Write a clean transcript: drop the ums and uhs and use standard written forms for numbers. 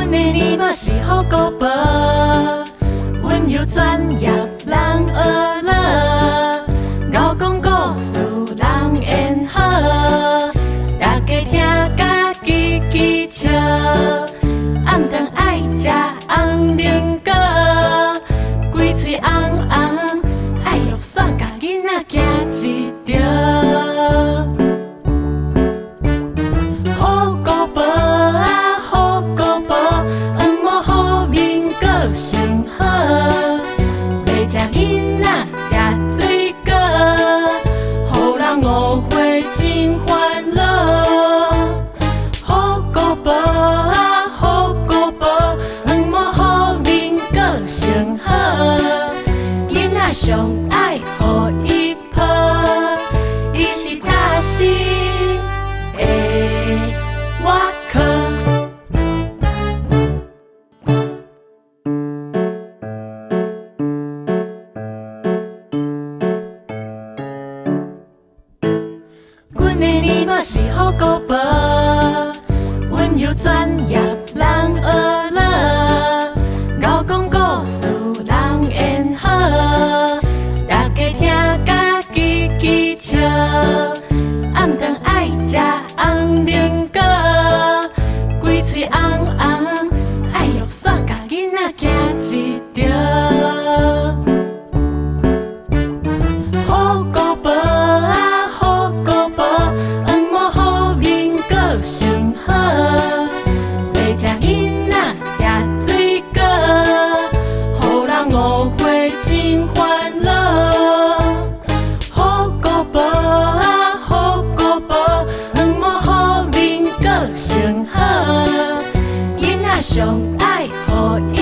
阮的年末是好姑婆，温柔专业人学乐，敖讲故事人缘好，大家听甲叽叽笑。暗顿爱食红苹果，规嘴红红，爱肉爽甲囡仔行一条。好姑婆啊，好姑婆，黄毛好面个生好，要食囡仔食水果，互人误会真烦恼。好姑婆啊，好姑婆，黄毛好面个生好，囡仔上爱互伊抱，伊是大心的外壳。阮的年末是好姑婆，温柔专业人学乐，敖讲故事人缘好，大家听甲叽叽笑。暗顿爱食红苹果，规嘴红红，爱肉爽甲囡仔行一条。好姑婆啊，好姑婆，黄毛好面个生好，要食囡仔食水果，互人误会真烦恼。好姑婆啊，好姑婆，黄毛好面个生好，囡仔上爱互伊